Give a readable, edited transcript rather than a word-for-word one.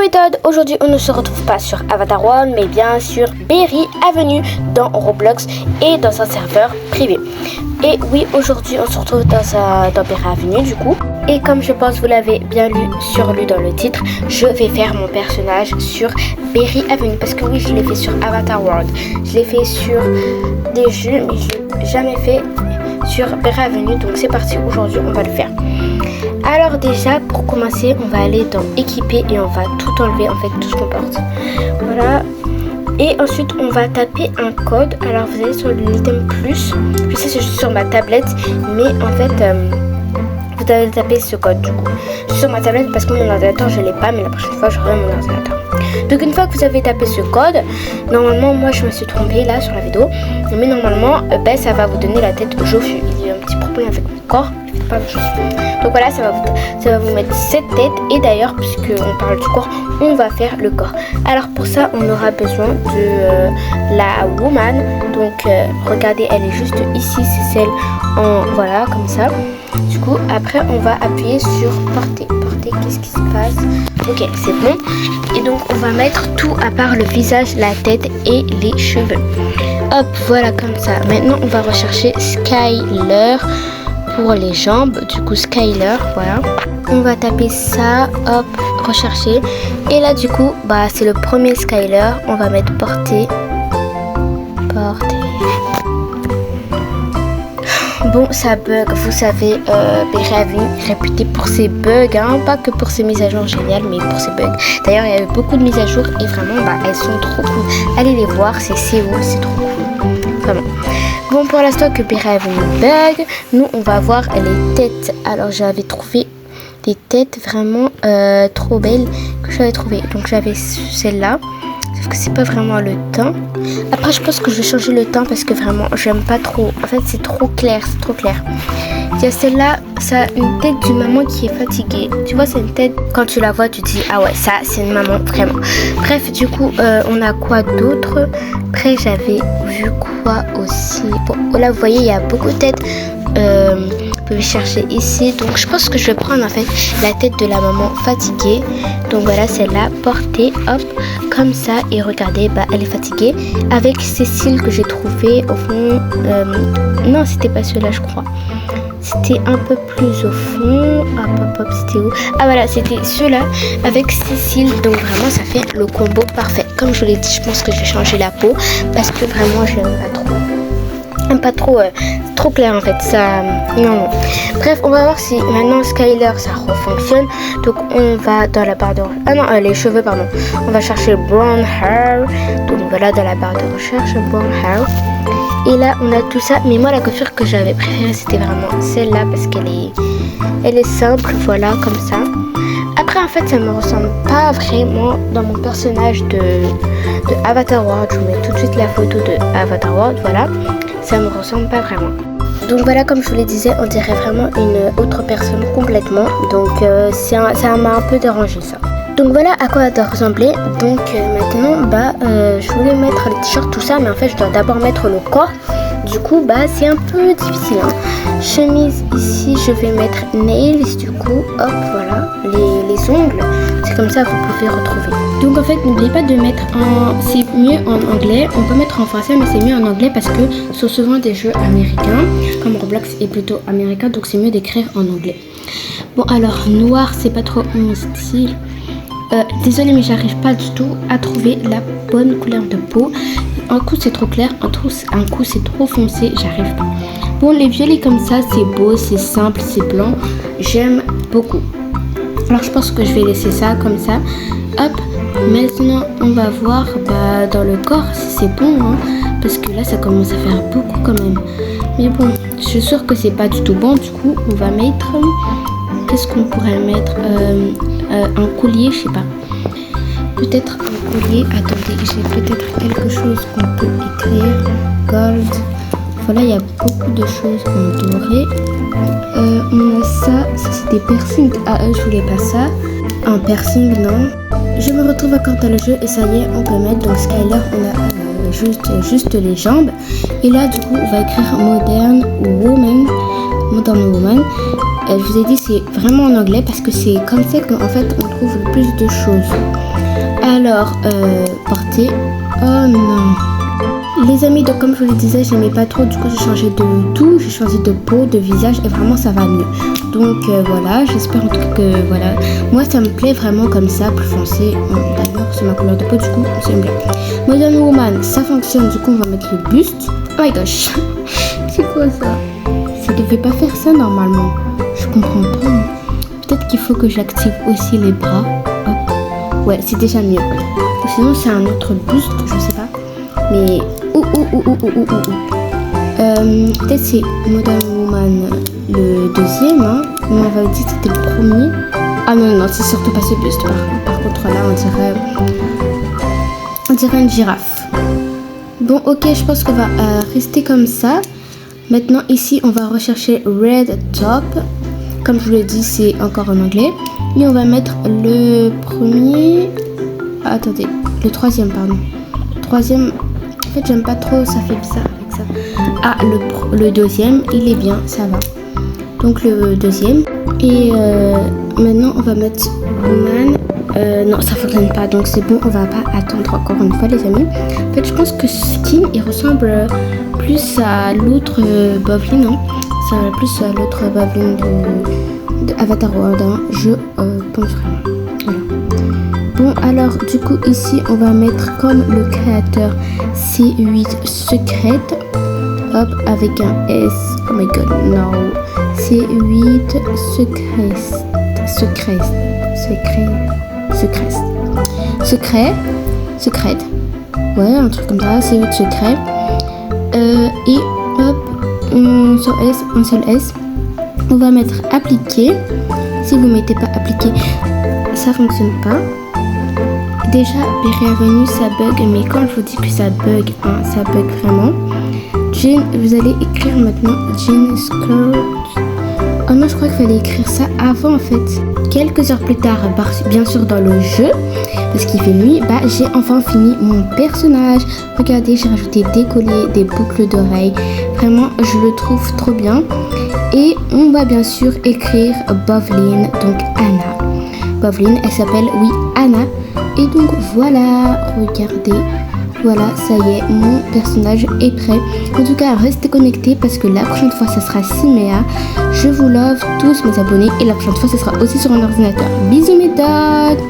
méthode, aujourd'hui on ne se retrouve pas sur Avatar World mais bien sur Berry Avenue dans Roblox et dans un serveur privé. Et oui, aujourd'hui on se retrouve dans Berry Avenue du coup. Et comme je pense vous l'avez bien lu dans le titre, je vais faire mon personnage sur Berry Avenue. Parce que oui, je l'ai fait sur Avatar World, je l'ai fait sur des jeux mais je l'ai jamais fait sur Berry Avenue. Donc c'est parti, aujourd'hui on va le faire. Alors déjà pour commencer on va aller dans équiper et on va tout enlever en fait, tout ce qu'on porte. Voilà. Et ensuite on va taper un code. Alors vous allez sur l'item plus. Je sais c'est juste sur ma tablette, mais en fait vous allez taper ce code du coup. Je suis sur ma tablette parce que mon ordinateur je l'ai pas, mais la prochaine fois j'aurai mon ordinateur. Donc une fois que vous avez tapé ce code, normalement moi je me suis trompée là sur la vidéo, mais normalement ça va vous donner la tête Jofu. Il y a un petit problème avec mon corps, je fais pas de choses. Donc voilà, ça va vous mettre cette tête. Et d'ailleurs, puisque on parle du corps, on va faire le corps. Alors pour ça, on aura besoin de la woman. Donc regardez, elle est juste ici, c'est celle en voilà comme ça. Du coup, après on va appuyer sur porter. Porter, qu'est-ce qui se passe? Ok, c'est bon. Et donc on va mettre tout à part le visage, la tête et les cheveux. Hop, voilà comme ça. Maintenant on va rechercher Skyler pour les jambes. Du coup Skyler, voilà. On va taper ça, hop, rechercher. Et là du coup, c'est le premier Skyler. On va mettre porter. Porter. Bon, ça bug, vous savez, Berry Avenue réputé pour ses bugs, hein, pas que pour ses mises à jour géniales, mais pour ses bugs. D'ailleurs, il y a eu beaucoup de mises à jour et vraiment, elles sont trop cool. Allez les voir, c'est CO, c'est trop cool, vraiment. Bon, pour l'instant que Berry Avenue bug, nous on va voir les têtes. Alors, j'avais trouvé des têtes vraiment trop belles que j'avais trouvé. Donc, j'avais celle-là. Sauf que c'est pas vraiment le teint. Après je pense que je vais changer le teint parce que vraiment j'aime pas trop. En fait c'est trop clair, c'est trop clair. Il y a celle-là, ça a une tête d'une maman qui est fatiguée. Tu vois, c'est une tête, quand tu la vois tu te dis ah ouais, ça c'est une maman vraiment. Bref, du coup on a quoi d'autre? Après j'avais vu quoi aussi? Bon là vous voyez il y a beaucoup de têtes. Vous pouvez chercher ici. Donc je pense que je vais prendre en fait la tête de la maman fatiguée. Donc voilà, celle-là, portée, hop, comme ça. Et regardez, elle est fatiguée. Avec ces cils que j'ai trouvé au fond. Non, c'était pas ceux-là, je crois. C'était un peu plus au fond. Hop, c'était où? Ah voilà, c'était ceux-là avec ces cils. Donc vraiment, ça fait le combo parfait. Comme je vous l'ai dit, je pense que je vais changer la peau parce que vraiment, je n'aime pas trop. Pas trop, trop clair en fait, ça, non. Bref, on va voir si maintenant Skyler ça refonctionne. Donc on va dans la barre de recherche, ah non, les cheveux pardon. On va chercher brown hair. Donc voilà, dans la barre de recherche, brown hair. Et là on a tout ça, mais moi la coiffure que j'avais préférée c'était vraiment celle-là parce elle est simple, voilà, comme ça. Après en fait ça me ressemble pas vraiment dans mon personnage de Avatar World. Je vous mets tout de suite la photo de Avatar World, voilà. Ça me ressemble pas vraiment. Donc voilà, comme je vous le disais, on dirait vraiment une autre personne complètement. Donc ça m'a un peu dérangé ça. Donc voilà à quoi elle doit ressembler. Donc maintenant je voulais mettre les t-shirts tout ça, mais en fait je dois d'abord mettre le corps. Du coup c'est un peu difficile, hein. Chemise ici, je vais mettre nails du coup, hop voilà, les ongles, c'est comme ça vous pouvez retrouver. Donc en fait n'oubliez pas de mettre c'est mieux en anglais, on peut mettre en français mais c'est mieux en anglais parce que ce sont souvent des jeux américains, comme Roblox est plutôt américain, donc c'est mieux d'écrire en anglais. Bon alors noir c'est pas trop mon style. Désolée mais j'arrive pas du tout à trouver la bonne couleur de peau. Un coup c'est trop clair, un coup c'est trop foncé, j'arrive pas. Bon les violets comme ça c'est beau, c'est simple, c'est blanc, j'aime beaucoup. Alors je pense que je vais laisser ça comme ça. Hop, maintenant on va voir dans le corps si c'est bon, hein, parce que là ça commence à faire beaucoup quand même. Mais bon, je suis sûre que c'est pas du tout bon, du coup on va mettre... Qu'est-ce qu'on pourrait mettre? Un collier, je sais pas. Peut-être un collier. Attendez, j'ai peut-être quelque chose qu'on peut écrire. Gold. Voilà, il y a beaucoup de choses en doré. On a ça c'est des piercings. Ah, je voulais pas ça. Un piercing, non. Je me retrouve encore dans le jeu et ça y est, on peut mettre. Donc Skyler, on a juste les jambes. Et là, du coup, on va écrire Modern Woman. Je vous ai dit c'est vraiment en anglais parce que c'est comme ça qu'en fait on trouve le plus de choses. Alors, portée. Oh non. Les amis, donc comme je vous le disais, j'aimais pas trop, du coup j'ai changé de tout, j'ai changé de peau, de visage et vraiment ça va mieux. Donc voilà, j'espère en tout cas que voilà, moi ça me plaît vraiment comme ça, plus foncé. D'ailleurs c'est ma couleur de peau, du coup j'aime bien. Modern Woman, ça fonctionne, du coup on va mettre le buste. Oh my gosh, c'est quoi ça? Ça devait pas faire ça normalement, je comprends pas. Peut-être qu'il faut que j'active aussi les bras. Hop, ouais c'est déjà mieux. Sinon c'est un autre buste, je sais pas. Mais peut-être c'est Modern Woman le deuxième, hein. On m'avait dit que c'était le premier. Ah non, non, c'est surtout pas ce buste. Par contre là, on dirait une girafe. Bon, ok, je pense qu'on va rester comme ça. Maintenant, ici, on va rechercher Red Top. Comme je vous l'ai dit, c'est encore en anglais. Et on va mettre le premier... Attendez, le troisième, pardon. Troisième... En fait, j'aime pas trop, ça fait bizarre avec ça. Ah, le deuxième, il est bien, ça va. Donc le deuxième. Et maintenant, on va mettre Woman. Non, ça fonctionne pas, donc c'est bon, on va pas attendre encore une fois, les amis. En fait, je pense que Skin, il ressemble plus à l'autre Bovline, hein. Ça ressemble plus à l'autre Bovline de Avatar World, hein. Je pense vraiment. Voilà. Bon, alors du coup ici on va mettre comme le créateur C8 Secrète, hop, avec un S, oh my god, no, C8 Secrète, ouais, un truc comme ça, C8 Secret, et hop, un seul S, on va mettre appliquer. Si vous mettez pas appliquer, ça fonctionne pas. Déjà, bienvenue, ça bug, mais quand je vous dis que ça bug, hein, ça bug vraiment. Jean, vous allez écrire maintenant Jean Skirt. Oh non, je crois qu'il fallait écrire ça avant en fait. Quelques heures plus tard, bien sûr dans le jeu, parce qu'il fait nuit, j'ai enfin fini mon personnage. Regardez, j'ai rajouté des colliers, des boucles d'oreilles. Vraiment, je le trouve trop bien. Et on va bien sûr écrire Bovline, donc Anna. Bovline, elle s'appelle, oui, Anna. Et donc voilà, regardez, voilà, ça y est, mon personnage est prêt. En tout cas, restez connectés parce que la prochaine fois, ça sera Siméa. Je vous love tous mes abonnés et la prochaine fois, ce sera aussi sur un ordinateur. Bisous mes dogs!